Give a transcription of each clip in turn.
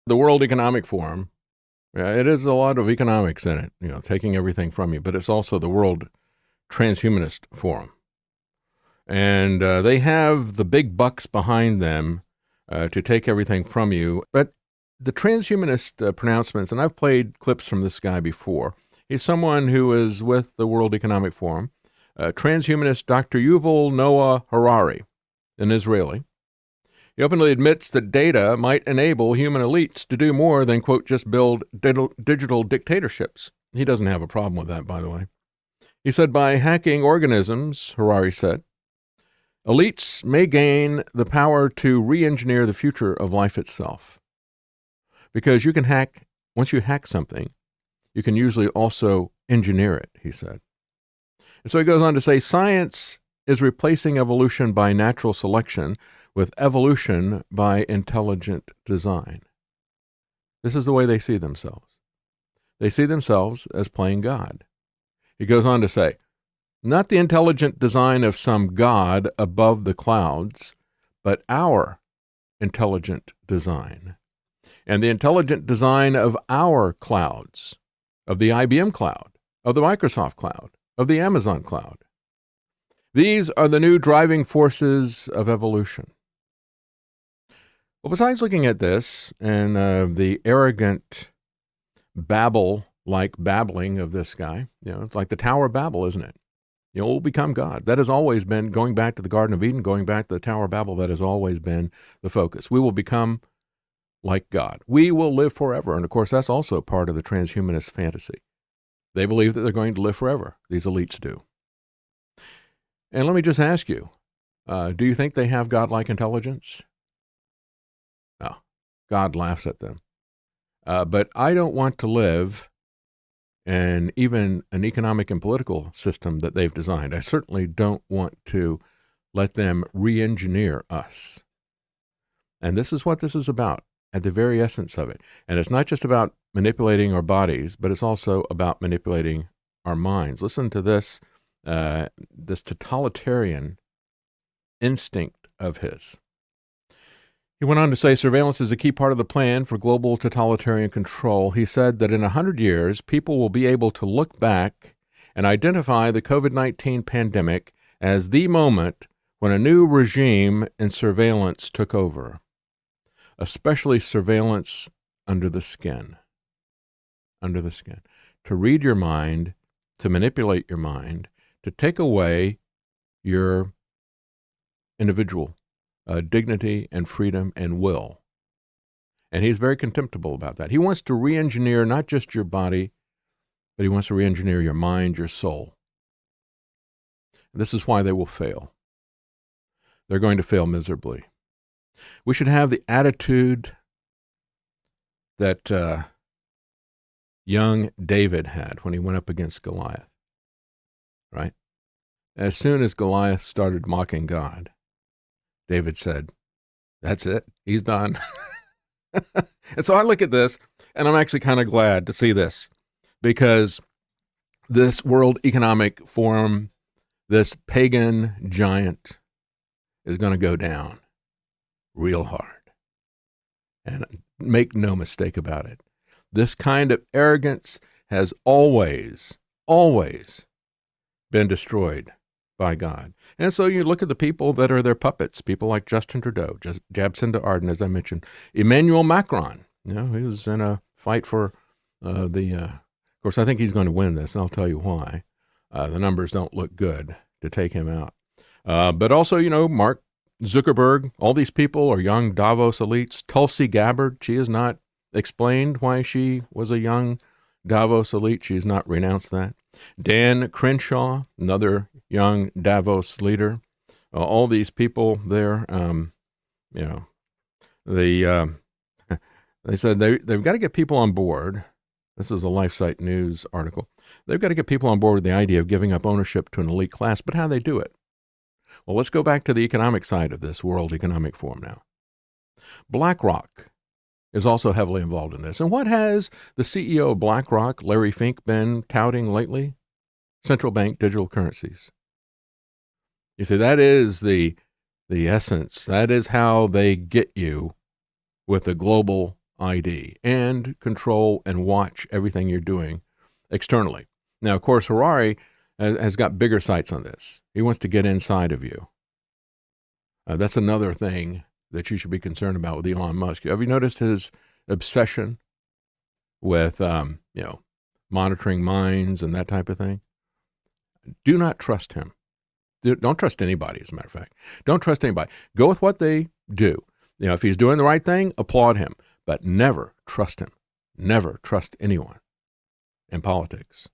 The World Economic Forum, it is a lot of economics in it, taking everything from you, but it's also the World Transhumanist Forum. And they have the big bucks behind them to take everything from you. But the transhumanist pronouncements, and I've played clips from this guy before. He's someone who is with the World Economic Forum. Transhumanist Dr. Yuval Noah Harari, an Israeli. He openly admits that data might enable human elites to do more than, quote, just build digital dictatorships. He doesn't have a problem with that, by the way. He said, by hacking organisms, Harari said, elites may gain the power to re-engineer the future of life itself. Because you can hack, once you hack something, you can usually also engineer it, he said. And so he goes on to say, science is replacing evolution by natural selection with evolution by intelligent design. This is the way they see themselves. They see themselves as playing God. He goes on to say, not the intelligent design of some God above the clouds, but our intelligent design. And the intelligent design of our clouds, of the IBM cloud, of the Microsoft cloud, of the Amazon cloud. These are the new driving forces of evolution. Well, besides looking at this and the arrogant babble-like babbling of this guy, it's like the Tower of Babel, isn't it? We'll become God. That has always been, going back to the Garden of Eden, going back to the Tower of Babel, that has always been the focus. We will become like God. We will live forever. And of course, that's also part of the transhumanist fantasy. They believe that they're going to live forever. These elites do. And let me just ask you, do you think they have godlike intelligence? No. God laughs at them. But I don't want to live in even an economic and political system that they've designed. I certainly don't want to let them re-engineer us. And this is what this is about, at the very essence of it. And it's not just about manipulating our bodies, but it's also about manipulating our minds. Listen to this, this totalitarian instinct of his. He went on to say surveillance is a key part of the plan for global totalitarian control. He said that in 100 years, people will be able to look back and identify the COVID-19 pandemic as the moment when a new regime in surveillance took over, especially surveillance under the skin. Under the skin. To read your mind, to manipulate your mind, to take away your individual dignity and freedom and will. And he's very contemptible about that. He wants to re-engineer not just your body, but he wants to re-engineer your mind, your soul. This is why they will fail. They're going to fail miserably. We should have the attitude that young David had when he went up against Goliath, right? As soon as Goliath started mocking God, David said, that's it. He's done. And so I look at this, and I'm actually kind of glad to see this, because this World Economic Forum, this pagan giant, is going to go down real hard. And make no mistake about it. This kind of arrogance has always been destroyed by God. And so you look at the people that are their puppets, people like Justin Trudeau, Jacinda Ardern, as I mentioned, Emmanuel Macron. He was in a fight for of course, I think he's going to win this, and I'll tell you why. The numbers don't look good to take him out. But also, Mark Zuckerberg, all these people are young Davos elites. Tulsi Gabbard, she has not explained why she was a young Davos elite. She has not renounced that. Dan Crenshaw, another young Davos leader. All these people there, they said they've got to get people on board. This is a LifeSite News article. They've got to get people on board with the idea of giving up ownership to an elite class, but how do they do it? Well, let's go back to the economic side of this World Economic Forum now. BlackRock is also heavily involved in this. And what has the CEO of BlackRock, Larry Fink, been touting lately? Central bank digital currencies. You see, that is the essence. That is how they get you with the global ID and control and watch everything you're doing externally. Now, of course, Harari has got bigger sights on this. He wants to get inside of you. That's another thing that you should be concerned about with Elon Musk. Have you noticed his obsession with, monitoring minds and that type of thing? Do not trust him. Don't trust anybody, as a matter of fact. Don't trust anybody. Go with what they do. If he's doing the right thing, applaud him, but never trust him. Never trust anyone in politics.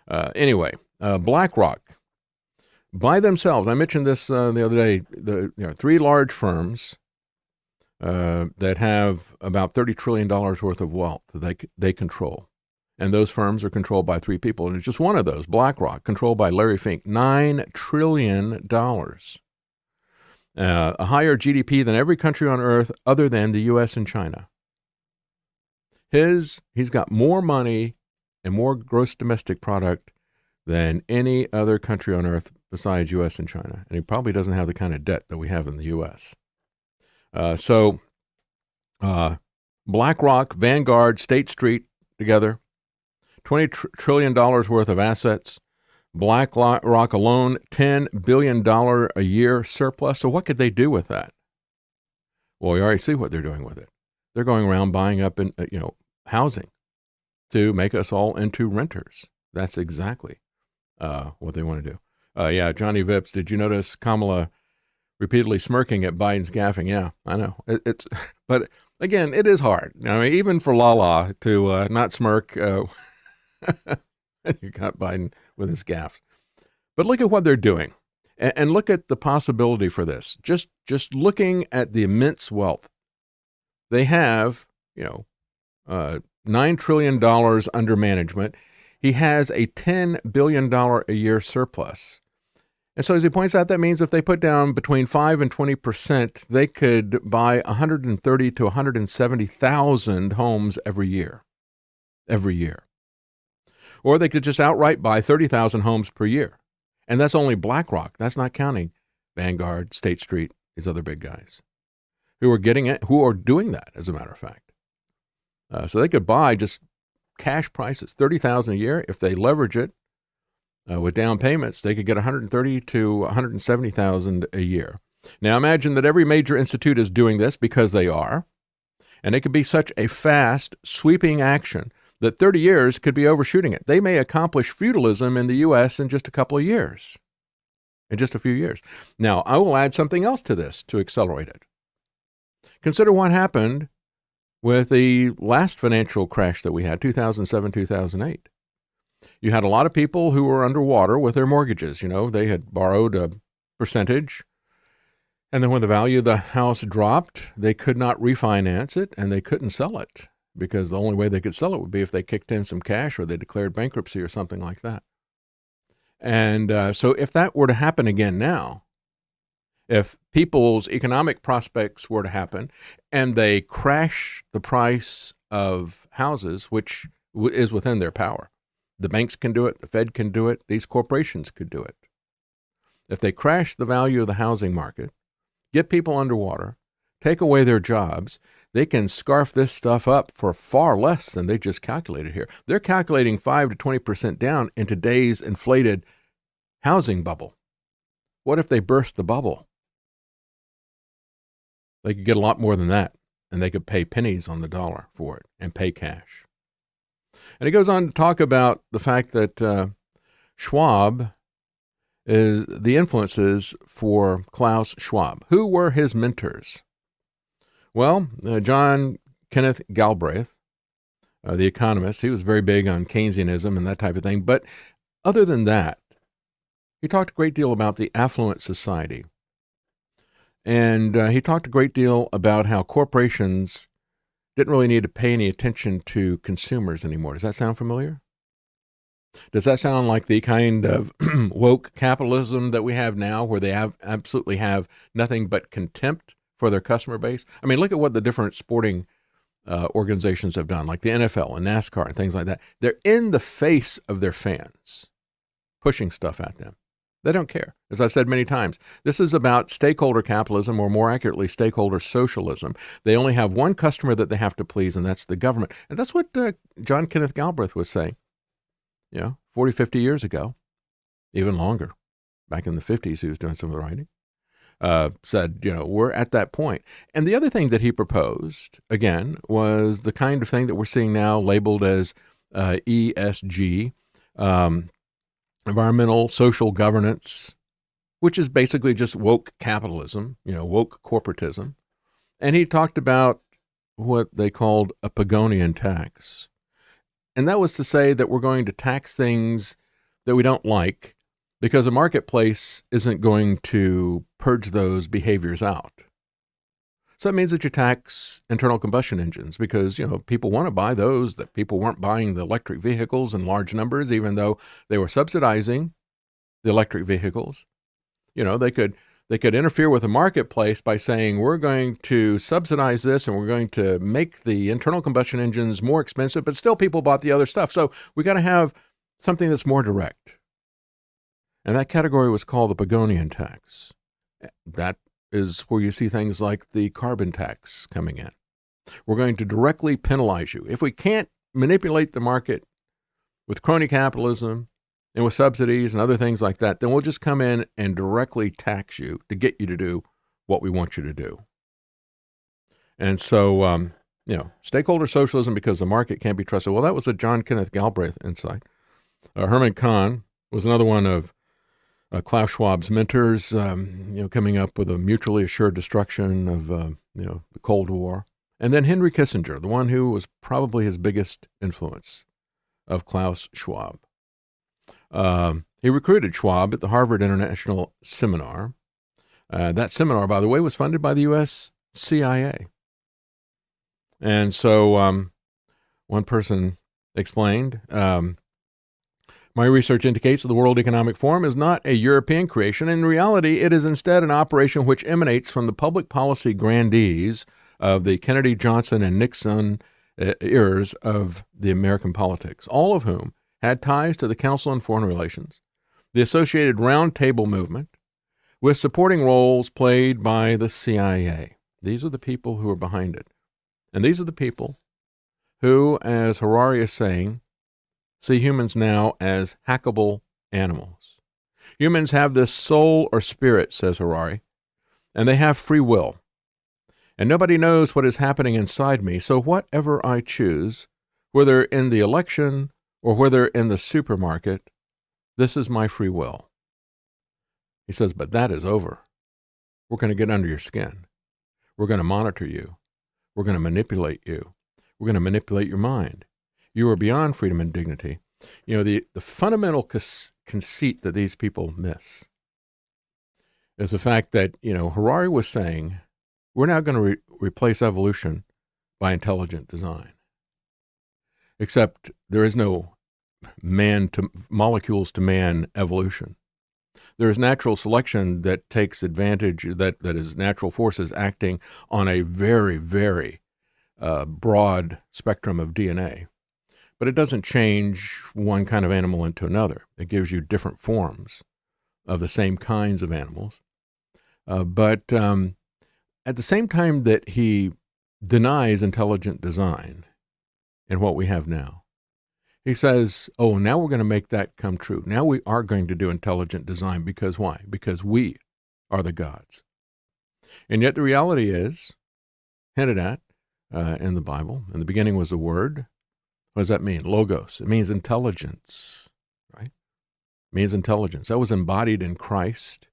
Anyway, BlackRock, by themselves, I mentioned this the other day, three large firms that have about $30 trillion worth of wealth that they control. And those firms are controlled by three people. And it's just one of those, BlackRock, controlled by Larry Fink, $9 trillion. A higher GDP than every country on earth other than the U.S. and China. He's got more money and more gross domestic product than any other country on earth besides U.S. and China. And he probably doesn't have the kind of debt that we have in the U.S. BlackRock, Vanguard, State Street together, $20 trillion worth of assets. BlackRock alone, $10 billion a year surplus. So what could they do with that? Well, we already see what they're doing with it. They're going around buying up housing to make us all into renters. That's exactly what they want to do. Johnny Vips, did you notice Kamala repeatedly smirking at Biden's gaffing? Yeah, I know. But again, it is hard. Even for Lala to not smirk. You got Biden with his gaffes. But look at what they're doing. And look at the possibility for this. Just looking at the immense wealth. They have, $9 trillion under management. He has a $10 billion a year surplus. And so as he points out, that means if they put down between 5 and 20%, they could buy 130 to 170,000 homes every year. Every year. Or they could just outright buy 30,000 homes per year. And that's only BlackRock. That's not counting Vanguard, State Street, these other big guys who are doing that, as a matter of fact. So they could buy just cash prices, 30,000 a year. If they leverage it with down payments, they could get 130 to 170,000 a year. Now imagine that every major institute is doing this, because they are. And it could be such a fast, sweeping action that 30 years could be overshooting it. They may accomplish feudalism in the U.S. in just a couple of years, in just a few years. Now, I will add something else to this to accelerate it. Consider what happened with the last financial crash that we had, 2007, 2008. You had a lot of people who were underwater with their mortgages. They had borrowed a percentage, and then when the value of the house dropped, they could not refinance it, and they couldn't sell it, because the only way they could sell it would be if they kicked in some cash or they declared bankruptcy or something like that. And so if that were to happen again now, if people's economic prospects were to happen and they crash the price of houses, which is within their power, the banks can do it, the Fed can do it, these corporations could do it. If they crash the value of the housing market, get people underwater, take away their jobs, they can scarf this stuff up for far less than they just calculated here. They're calculating 5 to 20% down in today's inflated housing bubble. What if they burst the bubble? They could get a lot more than that, and they could pay pennies on the dollar for it and pay cash. And he goes on to talk about the fact that Schwab is the influences for Klaus Schwab. Who were his mentors? Well, John Kenneth Galbraith, the economist, he was very big on Keynesianism and that type of thing. But other than that, he talked a great deal about the affluent society. And he talked a great deal about how corporations didn't really need to pay any attention to consumers anymore. Does that sound familiar? Does that sound like the kind of woke capitalism that we have now, where they absolutely have nothing but contempt for their customer base? I mean, look at what the different sporting organizations have done, like the NFL and NASCAR and things like that. They're in the face of their fans, pushing stuff at them. They don't care. As I've said many times, this is about stakeholder capitalism, or more accurately, stakeholder socialism. They only have one customer that they have to please, and that's the government. And that's what John Kenneth Galbraith was saying, 40, 50 years ago, even longer. Back in the 50s, he was doing some of the writing. Said, we're at that point. And the other thing that he proposed, again, was the kind of thing that we're seeing now labeled as ESG, environmental social governance, which is basically just woke capitalism, woke corporatism. And he talked about what they called a Pagonian tax. And that was to say that we're going to tax things that we don't like because a marketplace isn't going to purge those behaviors out. So that means that you tax internal combustion engines because, people want to buy those, that people weren't buying the electric vehicles in large numbers, even though they were subsidizing the electric vehicles. They could interfere with the marketplace by saying, we're going to subsidize this and we're going to make the internal combustion engines more expensive, but still people bought the other stuff. So we got to have something that's more direct. And that category was called the Pagonian tax. That is where you see things like the carbon tax coming in. We're going to directly penalize you. If we can't manipulate the market with crony capitalism and with subsidies and other things like that, then we'll just come in and directly tax you to get you to do what we want you to do. And so, stakeholder socialism because the market can't be trusted. Well, that was a John Kenneth Galbraith insight. Herman Kahn was another one of Klaus Schwab's mentors, coming up with a mutually assured destruction of, the Cold War. And then Henry Kissinger, the one who was probably his biggest influence of Klaus Schwab. He recruited Schwab at the Harvard International Seminar. That seminar, by the way, was funded by the U.S. CIA. And so one person explained, my research indicates that the World Economic Forum is not a European creation. In reality, it is instead an operation which emanates from the public policy grandees of the Kennedy, Johnson, and Nixon eras of the American politics, all of whom had ties to the Council on Foreign Relations, the associated Round Table movement, with supporting roles played by the CIA. These are the people who are behind it. And these are the people who, as Harari is saying, see humans now as hackable animals. Humans have this soul or spirit, says Harari, and they have free will. And nobody knows what is happening inside me, so whatever I choose, whether in the election or whether in the supermarket, this is my free will. He says, but that is over. We're going to get under your skin. We're going to monitor you. We're going to manipulate you. We're going to manipulate your mind. You are beyond freedom and dignity. The fundamental conceit that these people miss is the fact that, Harari was saying, we're now going to replace evolution by intelligent design. Except there is no molecules to man evolution. There is natural selection that takes advantage, that is natural forces acting on a very, very broad spectrum of DNA. But it doesn't change one kind of animal into another. It gives you different forms of the same kinds of animals. But at the same time that he denies intelligent design in what we have now, he says, now we're going to make that come true. Now we are going to do intelligent design because why? Because we are the gods. And yet the reality is, hinted at in the Bible, in the beginning was the Word. What does that mean? Logos. It means intelligence, right? It means intelligence. That was embodied in Christ.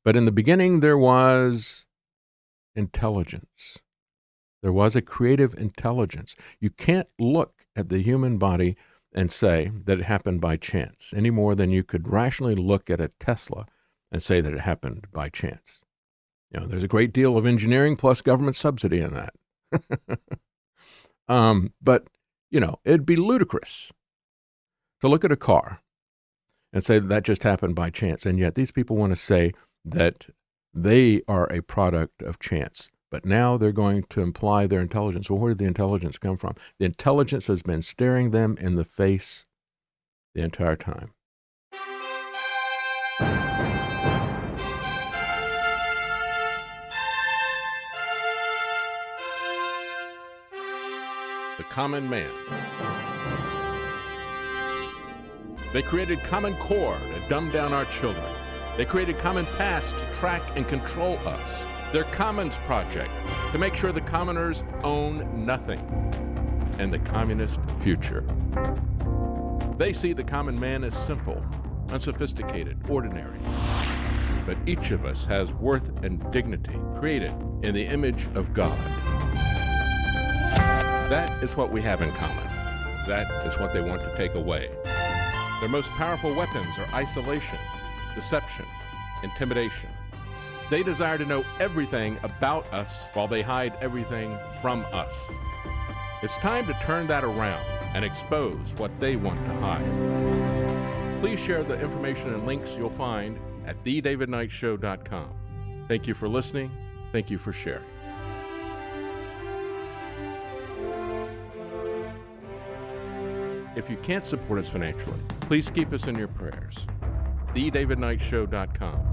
But in the beginning, there was intelligence. There was a creative intelligence. You can't look at the human body and say that it happened by chance any more than you could rationally look at a Tesla and say that it happened by chance. There's a great deal of engineering plus government subsidy in that. But it'd be ludicrous to look at a car and say that just happened by chance. And yet these people want to say that they are a product of chance. But now they're going to imply their intelligence. Well, where did the intelligence come from? The intelligence has been staring them in the face the entire time. The common man. They created Common Core to dumb down our children. They created Common Pass to track and control us. Their Commons Project to make sure the commoners own nothing. And the communist future. They see the common man as simple, unsophisticated, ordinary. But each of us has worth and dignity, created in the image of God. That is what we have in common. That is what they want to take away. Their most powerful weapons are isolation, deception, intimidation. They desire to know everything about us while they hide everything from us. It's time to turn that around and expose what they want to hide. Please share the information and links you'll find at thedavidknightshow.com. Thank you for listening. Thank you for sharing. If you can't support us financially, please keep us in your prayers. thedavidknightshow.com.